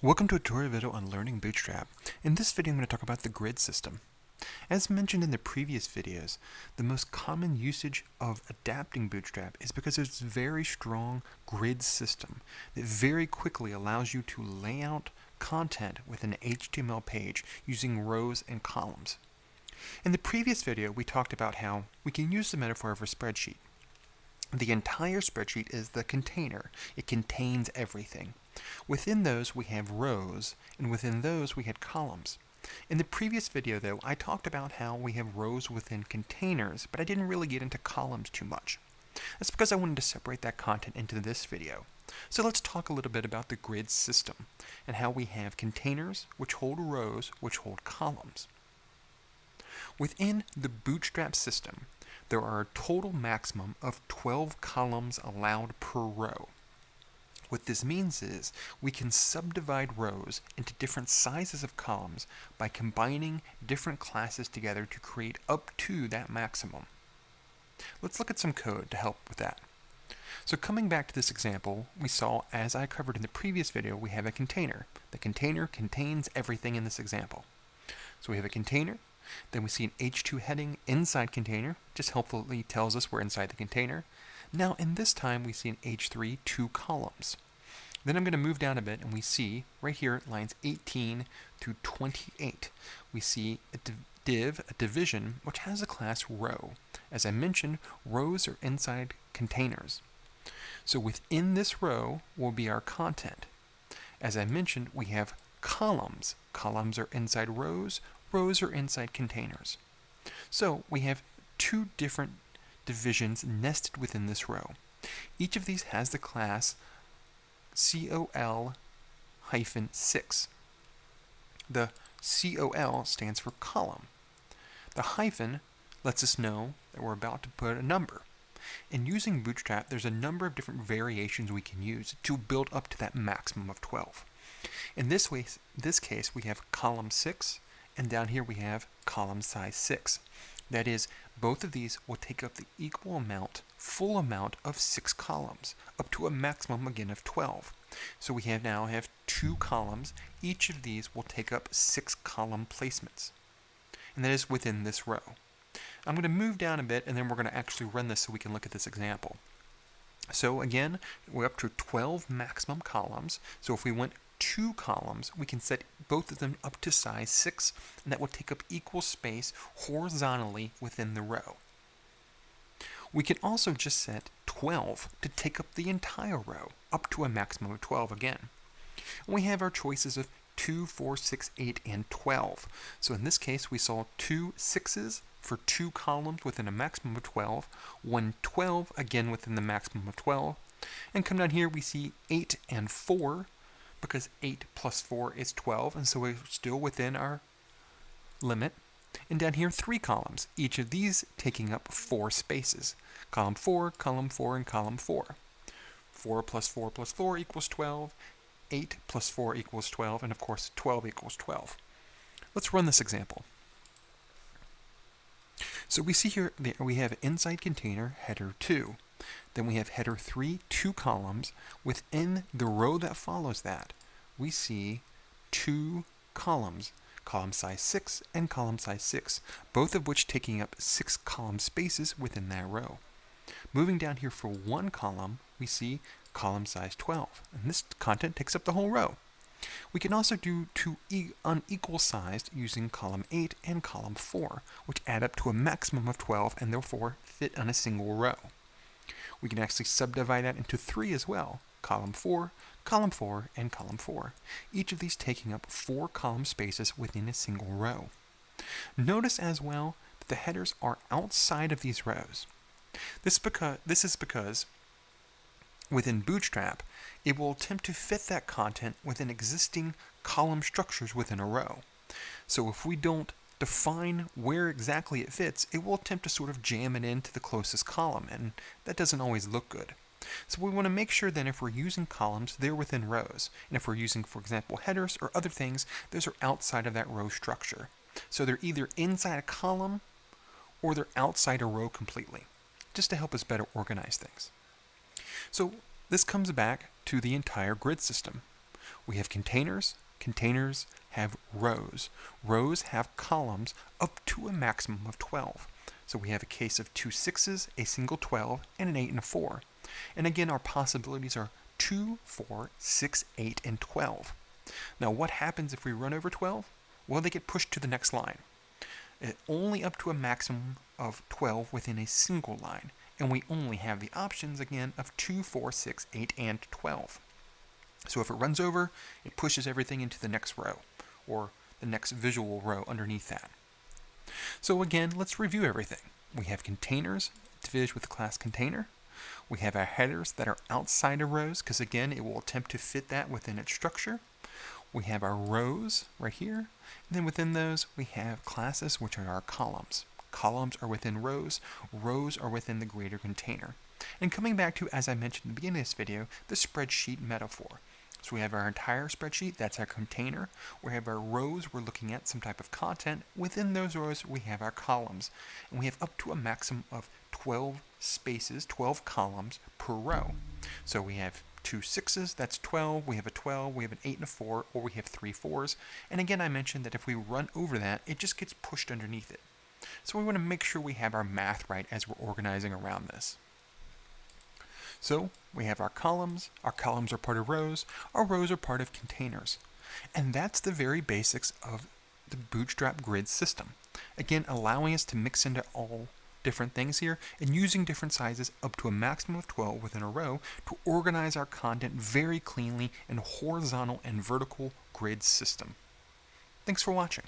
Welcome to a tutorial video on learning Bootstrap. In this video I'm going to talk about the grid system. As mentioned in the previous videos, the most common usage of adapting Bootstrap is because of its very strong grid system that very quickly allows you to lay out content with an HTML page using rows and columns. In the previous video we talked about how we can use the metaphor of a spreadsheet. The entire spreadsheet is the container. It contains everything. Within those we have rows, and within those we had columns. In the previous video though, I talked about how we have rows within containers, but I didn't really get into columns too much. That's because I wanted to separate that content into this video. So let's talk a little bit about the grid system, and how we have containers which hold rows, which hold columns. Within the Bootstrap system, there are a total maximum of 12 columns allowed per row. What this means is we can subdivide rows into different sizes of columns by combining different classes together to create up to that maximum. Let's look at some code to help with that. So coming back to this example, we saw, as I covered in the previous video, we have a container. The container contains everything in this example. So we have a container. Then we see an H2 heading inside container, just helpfully tells us we're inside the container. Now in this time we see an H3 2 columns. Then I'm going to move down a bit and we see right here lines 18 through 28. We see a division, which has a class row. As I mentioned, rows are inside containers. So within this row will be our content. As I mentioned, we have columns. Columns are inside rows. Rows are inside containers. So we have two different divisions nested within this row. Each of these has the class col-6. The col stands for column. The hyphen lets us know that we're about to put a number. In using Bootstrap, there's a number of different variations we can use to build up to that maximum of 12. In this case, we have column 6, and down here we have column size 6. That is, both of these will take up the equal amount, full amount of 6 columns, up to a maximum again of 12. So we now have 2 columns. Each of these will take up 6 column placements. And that is within this row. I'm going to move down a bit and then we're going to actually run this so we can look at this example. So again, we're up to 12 maximum columns. So if we went 2 columns, we can set both of them up to size 6, and that will take up equal space horizontally within the row. We can also just set 12 to take up the entire row, up to a maximum of 12 again. And we have our choices of 2, 4, 6, 8, and 12. So in this case, we saw 2 6s for 2 columns within a maximum of 12, 1 12 again within the maximum of 12, and come down here we see 8 and 4, because 8 plus 4 is 12, and so we're still within our limit. And down here, 3 columns, each of these taking up 4 spaces. Column 4, and column 4. 4 plus 4 plus 4 equals 12. 8 plus 4 equals 12, and of course 12 equals 12. Let's run this example. So we see here we have inside container header 2. Then we have header 3, 2 columns. Within the row that follows that, we see 2 columns, column size 6 and column size 6, both of which taking up 6 column spaces within that row. Moving down here for 1 column, we see column size 12, and this content takes up the whole row. We can also do 2 unequal sized using column 8 and column 4, which add up to a maximum of 12 and therefore fit on a single row. We can actually subdivide that into 3 as well, column 4, and column 4, each of these taking up 4 column spaces within a single row. Notice as well that the headers are outside of these rows. This is because within Bootstrap, it will attempt to fit that content within existing column structures within a row. So if we don't define where exactly it fits, it will attempt to sort of jam it into the closest column, and that doesn't always look good. So we want to make sure then if we're using columns, they're within rows. And if we're using, for example, headers or other things, those are outside of that row structure. So they're either inside a column or they're outside a row completely, just to help us better organize things. So this comes back to the entire grid system. We have containers. Containers have rows. Rows have columns up to a maximum of 12. So we have a case of 2 6s, a single 12, and an 8 and a 4. And again, our possibilities are 2, 4, 6, 8, and 12. Now what happens if we run over 12? Well, they get pushed to the next line. Only up to a maximum of 12 within a single line. And we only have the options, again, of 2, 4, 6, 8, and 12. So if it runs over, it pushes everything into the next row, or the next visual row underneath that. So again, let's review everything. We have containers to finish with the class container. We have our headers that are outside of rows, because again, it will attempt to fit that within its structure. We have our rows right here, and then within those, we have classes, which are our columns. Columns are within rows. Rows are within the greater container. And coming back to, as I mentioned at the beginning of this video, the spreadsheet metaphor. So we have our entire spreadsheet, that's our container. We have our rows, we're looking at some type of content. Within those rows, we have our columns. And we have up to a maximum of 12 spaces, 12 columns per row. So we have 2 6s, that's 12, we have a 12, we have an 8 and a 4, or we have 3 4s. And again, I mentioned that if we run over that, it just gets pushed underneath it. So we want to make sure we have our math right as we're organizing around this. So we have our columns are part of rows, our rows are part of containers. And that's the very basics of the Bootstrap grid system. Again, allowing us to mix into all different things here and using different sizes up to a maximum of 12 within a row to organize our content very cleanly in a horizontal and vertical grid system. Thanks for watching.